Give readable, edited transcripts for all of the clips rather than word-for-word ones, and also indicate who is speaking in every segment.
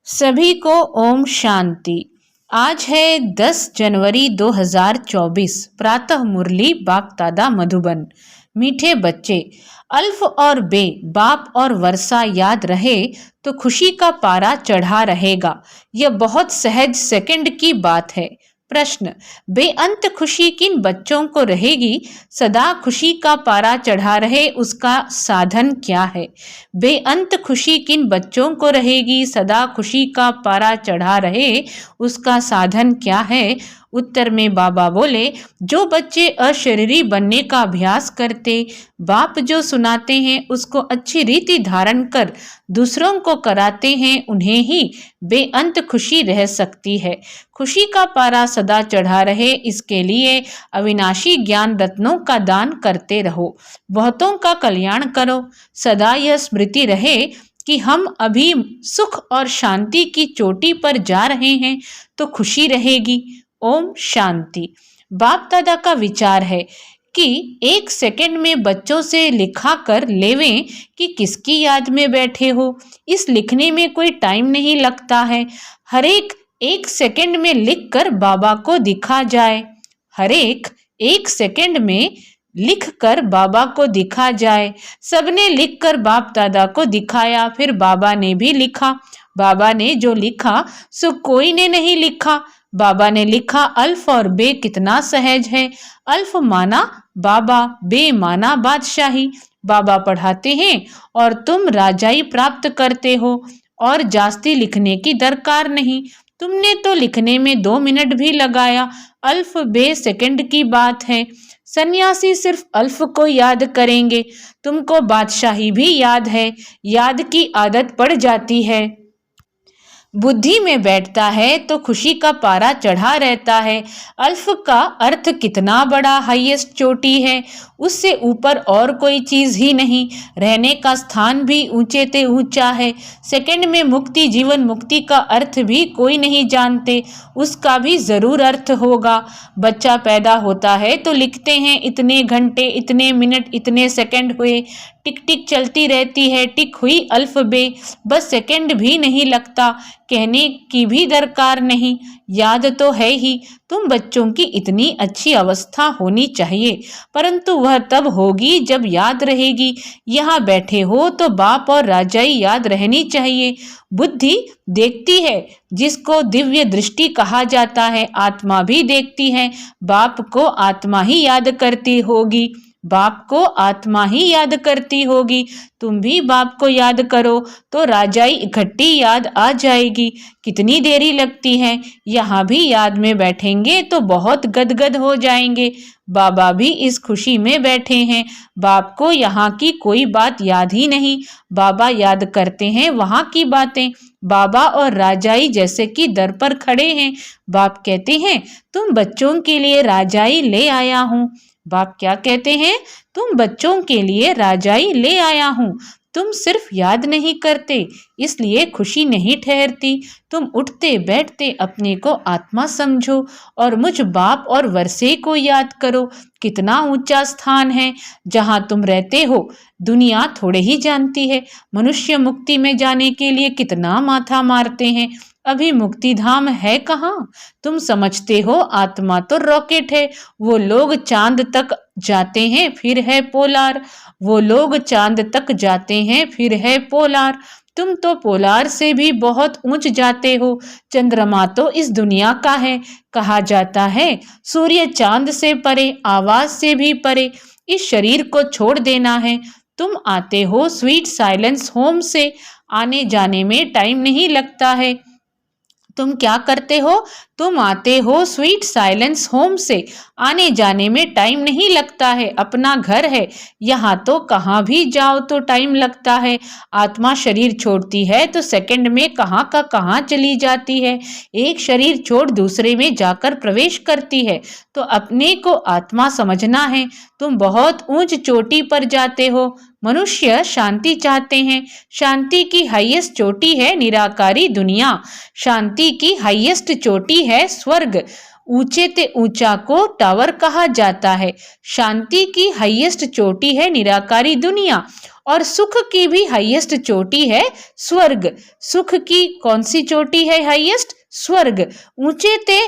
Speaker 1: सभी को ओम शांति। आज है 10 जनवरी 2024। प्रातः मुरली बागदादा मधुबन। मीठे बच्चे, अल्फ और बे, बाप और वर्षा याद रहे तो खुशी का पारा चढ़ा रहेगा। यह बहुत सहज सेकंड की बात है। प्रश्न, बेअंत खुशी किन बच्चों को रहेगी? सदा खुशी का पारा चढ़ा रहे उसका साधन क्या है? बेअंत खुशी किन बच्चों को रहेगी? सदा खुशी का पारा चढ़ा रहे उसका साधन क्या है? उत्तर में बाबा बोले, जो बच्चे अशरीरी बनने का अभ्यास करते, बाप जो सुनाते हैं उसको अच्छी रीति धारण कर दूसरों को कराते हैं, उन्हें ही बेअंत खुशी रह सकती है। खुशी का पारा सदा चढ़ा रहे, इसके लिए अविनाशी ज्ञान रत्नों का दान करते रहो, बहुतों का कल्याण करो। सदा यह स्मृति रहे कि हम अभी सुख और शांति की चोटी पर जा रहे हैं तो खुशी रहेगी। ओम शांति। बाप दादा का विचार है कि 1 सेकंड में बच्चों से लिखा कर लेवें कि किसकी याद में बैठे हो। इस लिखने में कोई टाइम नहीं लगता है। हर एक सेकंड में लिख कर बाबा को दिखा जाए। हर एक सेकंड में लिख कर बाबा को दिखा जाए। सबने लिख कर बाप दादा को दिखाया, फिर बाबा ने भी लिखा। बाबा ने जो लिखा सो कोई ने नहीं लिखा। बाबा ने लिखा, अल्फ और बे कितना सहज है। अल्फ माना बाबा, बे माना बादशाही। बाबा पढ़ाते हैं और तुम राजाई प्राप्त करते हो और जास्ती लिखने की दरकार नहीं। तुमने तो लिखने में 2 मिनट भी लगाया। अल्फ बे सेकंड की बात है। सन्यासी सिर्फ अल्फ को याद करेंगे। तुमको बादशाही भी याद है। याद की आदत पड़ जाती है, बुद्धि में बैठता है तो खुशी का पारा चढ़ा रहता है। अल्फ का अर्थ कितना बड़ा हाईएस्ट चोटी है, उससे ऊपर और कोई चीज ही नहीं। रहने का स्थान भी ऊंचे ते ऊंचा है। सेकंड में मुक्ति, जीवन मुक्ति का अर्थ भी कोई नहीं जानते, उसका भी जरूर अर्थ होगा। बच्चा पैदा होता है तो लिखते हैं इतने घंटे, इतने मिनट, इतने सेकंड हुए। टिक टिक चलती रहती है। टिक हुई अल्फ बे, बस सेकंड भी नहीं लगता। कहने की भी दरकार नहीं, याद तो है ही। तुम बच्चों की इतनी अच्छी अवस्था होनी चाहिए, परंतु वह तब होगी जब याद रहेगी। यहाँ बैठे हो तो बाप और राजाई याद रहनी चाहिए। बुद्धि देखती है, जिसको दिव्य दृष्टि कहा जाता है। आत्मा भी देखती है, बाप को आत्मा ही याद करती होगी। बाप को आत्मा ही याद करती होगी। तुम भी बाप को याद करो तो राजाई इकट्ठी याद आ जाएगी। कितनी देरी लगती है। यहाँ भी याद में बैठेंगे तो बहुत गदगद हो जाएंगे। बाबा भी इस खुशी में बैठे हैं। बाप को यहाँ की कोई बात याद ही नहीं। बाबा याद करते हैं वहाँ की बातें। बाबा और राजाई जैसे कि दर पर खड़े हैं। बाप कहते हैं, तुम बच्चों के लिए राजाई ले आया हूँ। बाप क्या कहते हैं? तुम बच्चों के लिए राजाई ले आया हूँ। तुम सिर्फ याद नहीं करते, इसलिए खुशी नहीं ठहरती। तुम उठते बैठते अपने को आत्मा समझो और मुझ बाप और वर्षे को याद करो। कितना ऊंचा स्थान है जहाँ तुम रहते हो। दुनिया थोड़े ही जानती है। मनुष्य मुक्ति में जाने के लिए कितना माथा मारते हैं। अभी मुक्ति धाम है कहाँ? तुम समझते हो आत्मा तो रॉकेट है। वो लोग चांद तक जाते हैं, फिर है पोलार। वो लोग चांद तक जाते हैं, फिर है पोलार। तुम तो पोलार से भी बहुत ऊंच जाते हो। चंद्रमा तो इस दुनिया का है। कहा जाता है सूर्य चांद से परे, आवाज से भी परे। इस शरीर को छोड़ देना है। तुम आते हो स्वीट साइलेंस होम से। आने जाने में टाइम नहीं लगता है। तुम क्या करते हो? तुम आते हो स्वीट साइलेंस होम से। आने जाने में टाइम नहीं लगता है। अपना घर है। यहाँ तो कहाँ भी जाओ तो टाइम लगता है। आत्मा शरीर छोड़ती है तो सेकंड में कहाँ का कहाँ चली जाती है। एक शरीर छोड़ दूसरे में जाकर प्रवेश करती है। तो अपने को आत्मा समझना है। तुम बहुत ऊंच चोटी पर जाते हो। मनुष्य शांति चाहते हैं। शांति की हाईएस्ट चोटी है निराकारी दुनिया। शांति की हाईएस्ट चोटी है स्वर्ग। ऊंचे ते ऊंचा को टावर कहा जाता है। शांति की हाईएस्ट चोटी है निराकारी दुनिया और सुख की भी हाईएस्ट चोटी है स्वर्ग। सुख की कौन सी चोटी है हाईएस्ट? स्वर्ग। ऊंचे ते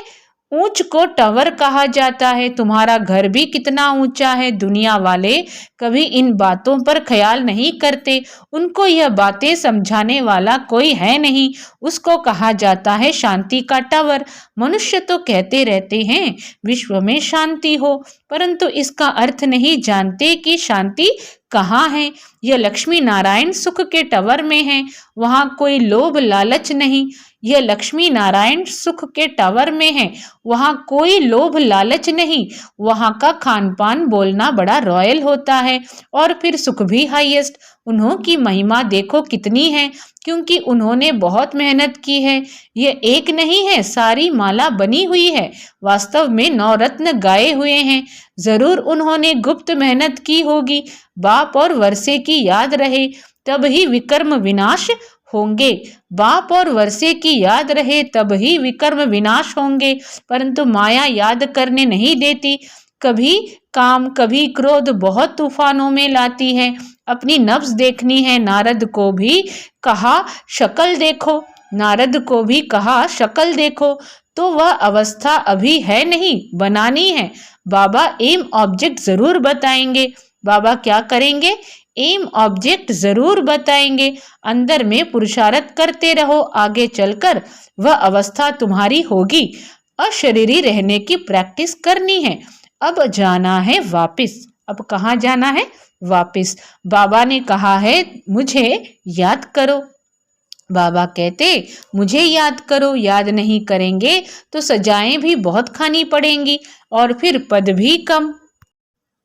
Speaker 1: ऊंच को टावर कहा जाता है। तुम्हारा घर भी कितना ऊंचा है। दुनिया वाले कभी इन बातों पर ख्याल नहीं करते। उनको यह बातें समझाने वाला कोई है नहीं। उसको कहा जाता है शांति का टावर। मनुष्य तो कहते रहते हैं विश्व में शांति हो, परंतु इसका अर्थ नहीं जानते कि शांति कहाँ है। यह लक्ष्मी नारायण सुख के टावर में है, वहां कोई लोभ लालच नहीं। यह लक्ष्मी नारायण सुख के टावर में है, वहां कोई लोभ लालच नहीं। वहां का खान पान बोलना बड़ा रॉयल होता है और फिर सुख भी हाईएस्ट। उन्हों की महिमा देखो कितनी है, क्योंकि उन्होंने बहुत मेहनत की है। ये एक नहीं है, सारी माला बनी हुई है। वास्तव में 9 रत्न गाए हुए हैं। जरूर उन्होंने गुप्त मेहनत की होगी। बाप और वर्षे की याद रहे तब ही विकर्म विनाश होंगे। बाप और वर्षे की याद रहे तब ही विकर्म विनाश होंगे, परंतु माया याद करने नहीं देती। कभी काम कभी क्रोध बहुत तूफानों में लाती है। अपनी नफ्स देखनी है। नारद को भी कहा शक्ल देखो, नारद को भी कहा शक्ल देखो, तो वह अवस्था अभी है नहीं, बनानी है। बाबा एम ऑब्जेक्ट जरूर बताएंगे। बाबा क्या करेंगे? एम ऑब्जेक्ट जरूर बताएंगे। अंदर में पुरुषार्थ करते रहो, आगे चलकर वह अवस्था तुम्हारी होगी। अशरीरी रहने की प्रैक्टिस करनी है। अब जाना है वापिस। अब कहाँ जाना है? वापिस। बाबा ने कहा है मुझे याद करो। बाबा कहते मुझे याद करो। याद नहीं करेंगे तो सजाएं भी बहुत खानी पड़ेंगी और फिर पद भी कम।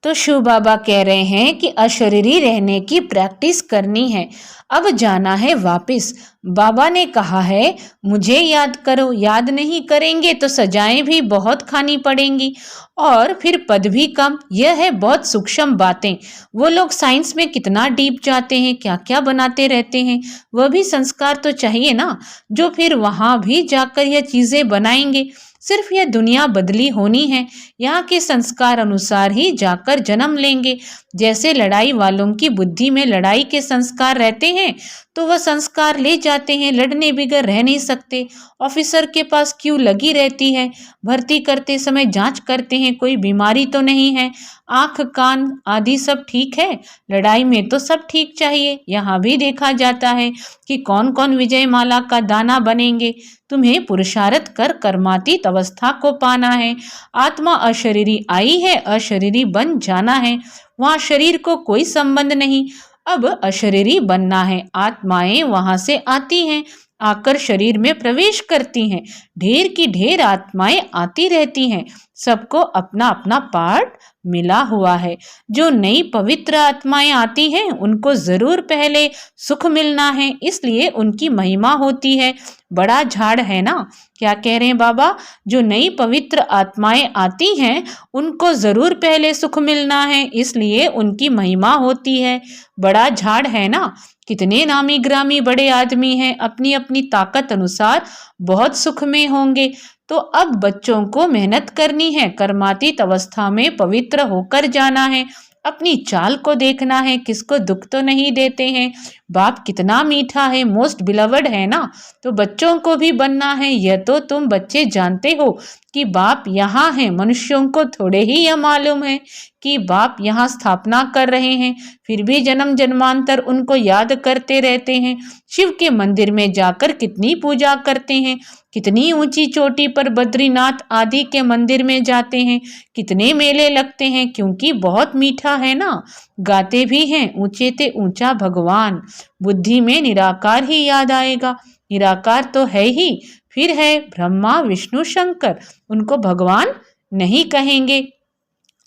Speaker 1: तो शिव बाबा कह रहे हैं कि अशरीरी रहने की प्रैक्टिस करनी है। अब जाना है वापिस। बाबा ने कहा है मुझे याद करो। याद नहीं करेंगे तो सजाएं भी बहुत खानी पड़ेंगी और फिर पद भी कम। यह है बहुत सूक्ष्म बातें। वो लोग साइंस में कितना डीप जाते हैं, क्या क्या बनाते रहते हैं। वह भी संस्कार तो चाहिए ना, जो फिर वहां भी जाकर यह चीजें बनाएंगे। सिर्फ यह दुनिया बदली होनी है। यहाँ के संस्कार अनुसार ही जाकर जन्म लेंगे। जैसे लड़ाई वालों की बुद्धि में लड़ाई के संस्कार रहते हैं तो वह संस्कार ले जाते हैं। लड़ने बिगर रह नहीं सकते। ऑफिसर के पास क्यों लगी रहती है। भर्ती करते समय जांच करते हैं कोई बीमारी तो नहीं है, आंख कान आदि सब ठीक है। लड़ाई में तो सब ठीक चाहिए। यहाँ भी देखा जाता है कि कौन कौन विजय माला का दाना बनेंगे। तुम्हें पुरुषार्थ कर कर्मातीत अवस्था को पाना है। आत्मा अशरीरी आई है, अशरीरी बन जाना है। वहाँ शरीर को कोई संबंध नहीं। अब अशरीरी बनना है। आत्माएं वहां से आती हैं, आकर शरीर में प्रवेश करती हैं। ढेर की ढेर आत्माएं आती रहती हैं। सबको अपना अपना पार्ट मिला हुआ है। जो नई पवित्र आत्माएं आती हैं उनको जरूर पहले सुख मिलना है, इसलिए उनकी महिमा होती है। बड़ा झाड़ है ना। क्या कह रहे हैं बाबा? जो नई पवित्र आत्माएं आती हैं उनको जरूर पहले सुख मिलना है, इसलिए उनकी महिमा होती है। बड़ा झाड़ है ना। कितने नामी ग्रामी बड़े आदमी हैं, अपनी अपनी ताकत अनुसार बहुत सुख में होंगे। तो अब बच्चों को मेहनत करनी है। कर्मातीत अवस्था में पवित्र होकर जाना है। अपनी चाल को देखना है, किसको दुख तो नहीं देते हैं। बाप कितना मीठा है, मोस्ट बिलवड है ना। तो बच्चों को भी बनना है। यह तो तुम बच्चे जानते हो कि बाप यहाँ है। मनुष्यों को थोड़े ही यह मालूम है कि बाप यहाँ स्थापना कर रहे हैं, फिर भी जन्म जन्मांतर उनको याद करते रहते हैं। शिव के मंदिर में जाकर कितनी पूजा करते हैं। कितनी ऊंची चोटी पर बद्रीनाथ आदि के मंदिर में जाते हैं। कितने मेले लगते हैं, क्योंकि बहुत मीठा है ना। गाते भी हैं ऊंचे ते ऊंचा भगवान। बुद्धि में निराकार ही याद आएगा। निराकार तो है ही, फिर है ब्रह्मा विष्णु शंकर। उनको भगवान नहीं कहेंगे।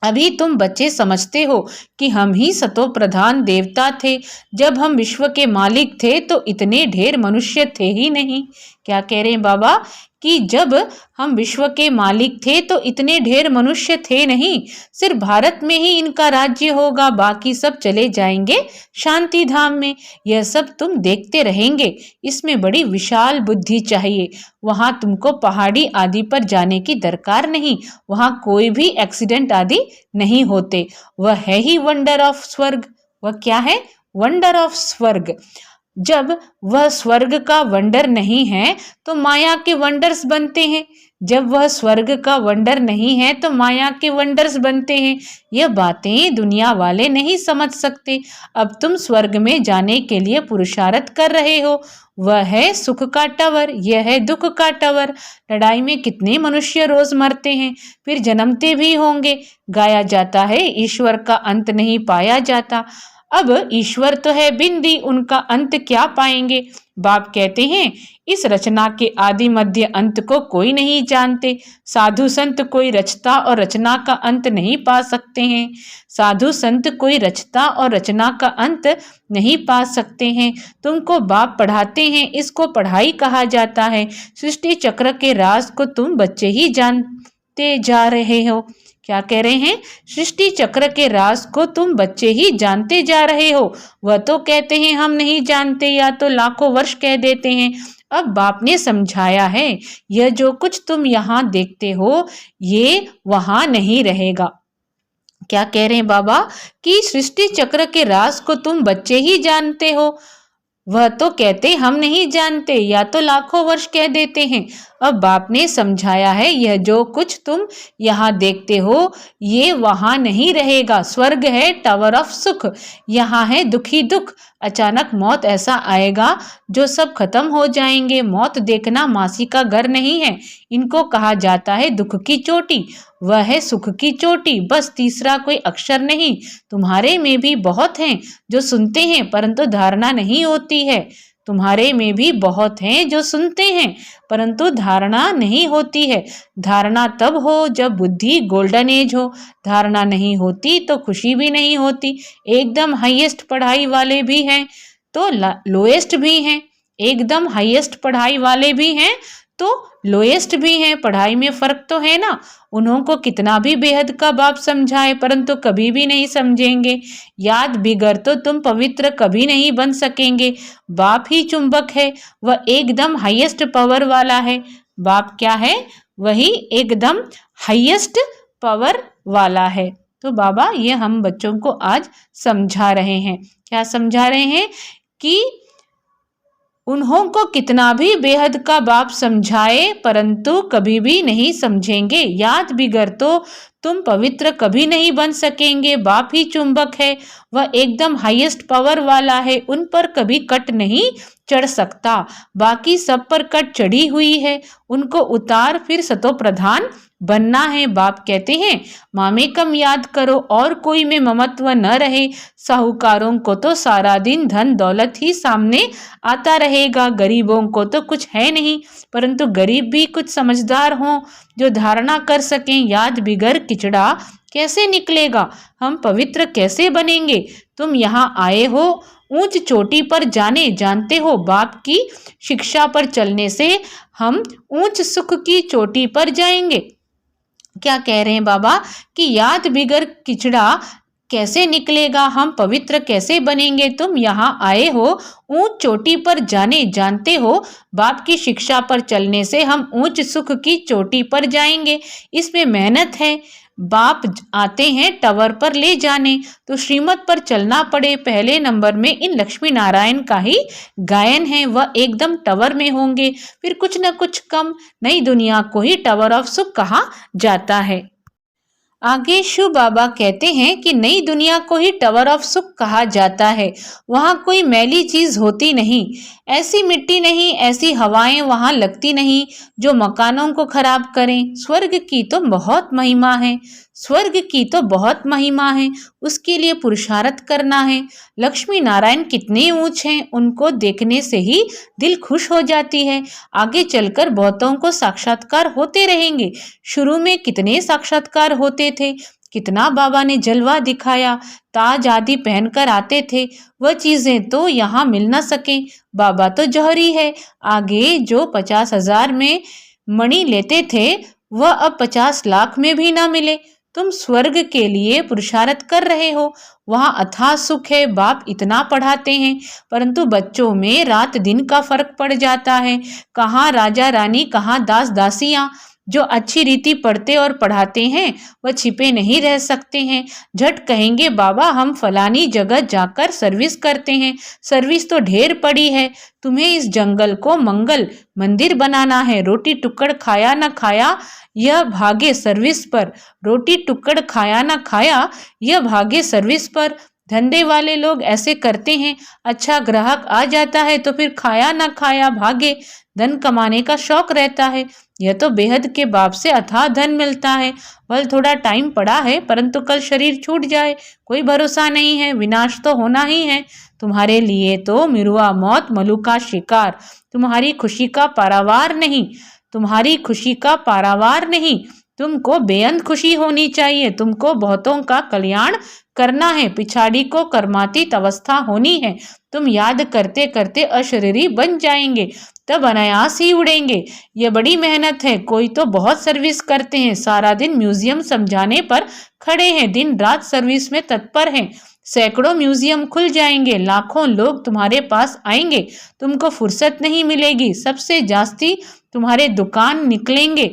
Speaker 1: अभी तुम बच्चे समझते हो कि हम ही सतो प्रधान देवता थे। जब हम विश्व के मालिक थे तो इतने ढेर मनुष्य थे ही नहीं। क्या कह रहे हैं बाबा? कि जब हम विश्व के मालिक थे तो इतने ढेर मनुष्य थे नहीं। सिर्फ भारत में ही इनका राज्य होगा, बाकी सब चले जाएंगे शांति धाम में। यह सब तुम देखते रहेंगे। इसमें बड़ी विशाल बुद्धि चाहिए। वहां तुमको पहाड़ी आदि पर जाने की दरकार नहीं। वहां कोई भी एक्सीडेंट आदि नहीं होते। वह है ही वंडर ऑफ स्वर्ग। वह क्या है? वंडर ऑफ स्वर्ग। जब वह स्वर्ग का वंडर नहीं है तो माया के वंडर्स बनते हैं, जब वह स्वर्ग का वंडर नहीं है तो माया के वंडर्स बनते हैं। यह बातें दुनिया वाले नहीं समझ सकते। अब तुम स्वर्ग में जाने के लिए पुरुषार्थ कर रहे हो, वह है सुख का टावर, यह है दुख का टावर। लड़ाई में कितने मनुष्य रोज मरते हैं, फिर जन्मते भी होंगे। गाया जाता है ईश्वर का अंत नहीं पाया जाता। अब ईश्वर तो है बिंदी, उनका अंत क्या पाएंगे। बाप कहते हैं इस रचना के आदि मध्य अंत को कोई नहीं जानते। साधु संत कोई रचता और रचना का अंत नहीं पा सकते हैं। साधु संत कोई रचता और रचना का अंत नहीं पा सकते हैं। तुमको बाप पढ़ाते हैं, इसको पढ़ाई कहा जाता है। सृष्टि चक्र के राज को तुम बच्चे ही जानते जा रहे हो। क्या कह रहे हैं? सृष्टि चक्र के राज को तुम बच्चे ही जानते जा रहे हो। वह तो कहते हैं हम नहीं जानते, या तो लाखों वर्ष कह देते हैं। अब बाप ने समझाया है यह जो कुछ तुम यहाँ देखते हो ये वहां नहीं रहेगा। क्या कह रहे हैं बाबा? कि सृष्टि चक्र के राज को तुम बच्चे ही जानते हो। वह तो कहते हम नहीं जानते, या तो लाखों वर्ष कह देते हैं। अब बाप ने समझाया है यह जो कुछ तुम यहाँ देखते हो ये वहां नहीं रहेगा। स्वर्ग है टावर ऑफ सुख, यहाँ है दुखी दुख। अचानक मौत ऐसा आएगा जो सब खत्म हो जाएंगे। मौत देखना मासी का घर नहीं है, इनको कहा जाता है दुख की चोटी। वह है सुख की चोटी, बस तीसरा कोई अक्षर नहीं। तुम्हारे में भी बहुत हैं जो सुनते हैं परंतु धारणा नहीं होती है। तुम्हारे में भी बहुत हैं जो सुनते हैं परंतु धारणा नहीं होती है। धारणा तब हो जब बुद्धि गोल्डन एज हो। धारणा नहीं होती तो खुशी भी नहीं होती। एकदम हाईएस्ट पढ़ाई वाले भी हैं तो लोएस्ट भी हैं, एकदम हाईएस्ट पढ़ाई वाले भी हैं तो लोएस्ट भी हैं। पढ़ाई में फर्क तो है ना। उन्हों को कितना भी बेहद का बाप समझाए परंतु कभी भी नहीं समझेंगे। याद बिगर तो तुम पवित्र कभी नहीं बन सकेंगे। बाप ही चुंबक है, वह एकदम हाईएस्ट पावर वाला है। बाप क्या है? वही एकदम हाईएस्ट पावर वाला है। तो बाबा ये हम बच्चों को आज समझा रहे हैं। क्या समझा रहे हैं? कि उन्हों को कितना भी बेहद का बाप समझाए परंतु कभी भी नहीं समझेंगे। याद बिगर तो तुम पवित्र कभी नहीं बन सकेंगे। बाप ही चुंबक है, वह एकदम हाईएस्ट पावर वाला है, उन पर कभी कट नहीं चढ़ सकता। बाकी सब पर कट चढ़ी हुई है, उनको उतार फिर सतो प्रधान बनना है। बाप कहते हैं मामे कम याद करो और कोई में ममत्व न रहे। साहूकारों को तो सारा दिन धन दौलत ही सामने आता रहेगा, गरीबों को तो कुछ है नहीं। परंतु गरीब भी कुछ समझदार हों जो धारणा कर सकें। याद बिगर किचड़ा कैसे निकलेगा, हम पवित्र कैसे बनेंगे। तुम यहाँ आए हो ऊंच चोटी पर जाने, जानते हो बाप की शिक्षा पर चलने से हम ऊंच सुख की चोटी पर जाएंगे। क्या कह रहे हैं बाबा? कि याद बिगर किचड़ा कैसे निकलेगा, हम पवित्र कैसे बनेंगे। तुम यहाँ आए हो ऊंच चोटी पर जाने, जानते हो बाप की शिक्षा पर चलने से हम ऊंच सुख की चोटी पर जाएंगे। इसमें मेहनत है। बाप आते हैं टावर पर ले जाने, तो श्रीमत पर चलना पड़े। पहले नंबर में इन लक्ष्मी नारायण का ही गायन है, वह एकदम टावर में होंगे। फिर कुछ न कुछ कम, नई दुनिया को ही टावर ऑफ सुख कहा जाता है। आगे शिव बाबा कहते हैं कि नई दुनिया को ही टावर ऑफ सुख कहा जाता है। वहाँ कोई मैली चीज होती नहीं, ऐसी मिट्टी नहीं, ऐसी हवाएं वहाँ लगती नहीं जो मकानों को खराब करें। स्वर्ग की तो बहुत महिमा है, स्वर्ग की तो बहुत महिमा है, उसके लिए पुरुषार्थ करना है। लक्ष्मी नारायण कितने ऊंच हैं, उनको देखने से ही दिल खुश हो जाती है। आगे चलकर बहुतों को साक्षात्कार होते रहेंगे। शुरू में कितने साक्षात्कार होते थे, कितना बाबा ने जलवा दिखाया, ताज आदि पहनकर आते थे। वह चीजें तो यहाँ मिल न सके। बाबा तो जौहरी है। आगे जो 50,000 में मणि लेते थे वह अब 50 लाख में भी ना मिले। तुम स्वर्ग के लिए पुरुषार्थ कर रहे हो, वहाँ अथाह सुख है। बाप इतना पढ़ाते हैं परंतु बच्चों में रात दिन का फर्क पड़ जाता है। कहाँ राजा रानी, कहाँ दास दासियाँ। जो अच्छी रीति पढ़ते और पढ़ाते हैं वह छिपे नहीं रह सकते हैं। झट कहेंगे बाबा हम फलानी जगह जाकर सर्विस करते हैं, सर्विस तो ढेर पड़ी है, तुम्हें इस जंगल को मंगल मंदिर बनाना है। रोटी टुकड़ खाया न खाया यह भागे सर्विस पर, रोटी टुकड़ खाया न खाया यह भागे सर्विस पर। धंधे वाले लोग ऐसे करते हैं, अच्छा ग्राहक आ जाता है तो फिर खाया ना खाया भागे, धन कमाने का शौक रहता है। यह तो बेहद के बाप से अथाह धन मिलता है, बल थोड़ा टाइम पड़ा है परंतु कल शरीर छूट जाए, कोई भरोसा नहीं है, विनाश तो होना ही है। तुम्हारे लिए तो मिरुआ मौत मलू का शिकार, तुम्हारी खुशी का पारावार नहीं, तुम्हारी खुशी का पारावार नहीं। तुमको बेअंत खुशी होनी चाहिए, तुमको बहुतों का कल्याण करना है, पिछाड़ी को कर्मातीत अवस्था होनी है। तुम याद करते करते अशरीरी बन जाएंगे, तब अनायास ही उड़ेंगे। ये बड़ी मेहनत है, कोई तो बहुत सर्विस करते हैं, सारा दिन म्यूजियम समझाने पर खड़े हैं, दिन रात सर्विस में तत्पर हैं। सैकड़ों म्यूजियम खुल जाएंगे, लाखों लोग तुम्हारे पास आएंगे, तुमको फुर्सत नहीं मिलेगी, सबसे जास्ती तुम्हारे दुकान निकलेंगे,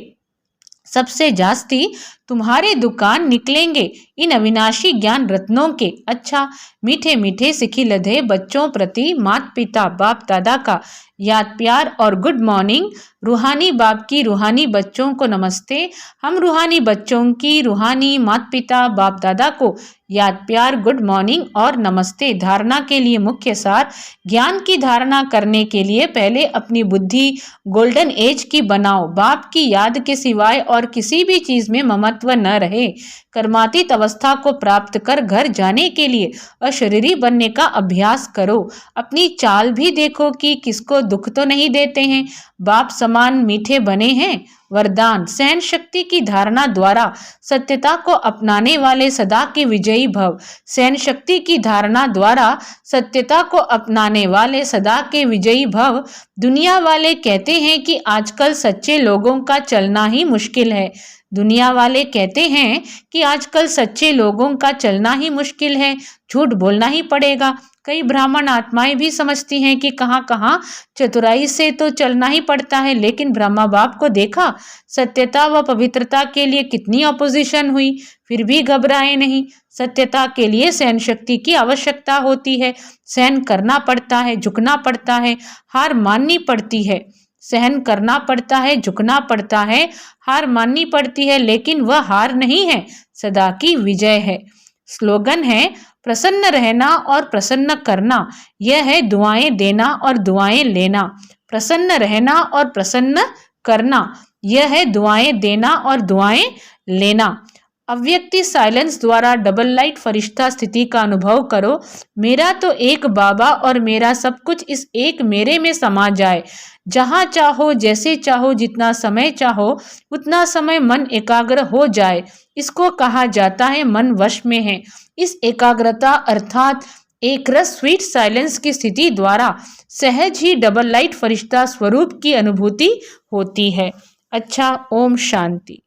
Speaker 1: सबसे जास्ती तुम्हारे दुकान निकलेंगे इन अविनाशी ज्ञान रत्नों के। अच्छा मीठे मीठे सिखी लधे बच्चों प्रति माता पिता बाप दादा का याद प्यार और गुड मॉर्निंग। रूहानी बाप की रूहानी बच्चों को नमस्ते। हम रूहानी बच्चों की रूहानी माता पिता बाप दादा को याद प्यार गुड मॉर्निंग और नमस्ते। धारणा के लिए मुख्य सार, ज्ञान की धारणा करने के लिए पहले अपनी बुद्धि गोल्डन एज की बनाओ, बाप की याद के सिवाय और किसी भी चीज में ममत्व न रहे। कर्मातीत अवस्था को प्राप्त कर घर जाने के लिए अशरीरी बनने का अभ्यास करो। अपनी चाल भी देखो कि किसको दुख तो नहीं देते हैं, बाप समान मीठे बने हैं। वरदान, सहन शक्ति की धारणा द्वारा सत्यता को अपनाने वाले सदा के विजयी भव। सहन शक्ति की धारणा द्वारा सत्यता को अपनाने वाले सदा के विजयी भव। दुनिया वाले कहते हैं कि आजकल सच्चे लोगों का चलना ही मुश्किल है, दुनिया वाले कहते हैं कि आजकल सच्चे लोगों का चलना ही मुश्किल है, झूठ बोलना ही पड़ेगा। कई ब्राह्मण आत्माएं भी समझती हैं कि कहाँ कहाँ चतुराई से तो चलना ही पड़ता है, लेकिन ब्रह्मा बाप को देखा, सत्यता व पवित्रता के लिए कितनी अपोजिशन हुई, फिर भी घबराए नहीं। सत्यता के लिए सहन शक्ति की आवश्यकता होती है, सहन करना पड़ता है, झुकना पड़ता है, हार माननी पड़ती है, सहन करना पड़ता है, झुकना पड़ता है, हार माननी पड़ती है, लेकिन वह हार नहीं है, सदा की विजय है। स्लोगन है प्रसन्न रहना और प्रसन्न करना, यह है दुआएं देना और दुआएं लेना। प्रसन्न रहना और प्रसन्न करना, यह है दुआएं देना और दुआएं लेना। अव्यक्ति साइलेंस द्वारा डबल लाइट फरिश्ता स्थिति का अनुभव करो। मेरा तो एक बाबा और मेरा सब कुछ इस एक मेरे में समा जाए। जहाँ चाहो, जैसे चाहो, जितना समय चाहो उतना समय मन एकाग्र हो जाए, इसको कहा जाता है मन वश में है। इस एकाग्रता अर्थात एक रस स्वीट साइलेंस की स्थिति द्वारा सहज ही डबल लाइट फरिश्ता स्वरूप की अनुभूति होती है। अच्छा, ओम शांति।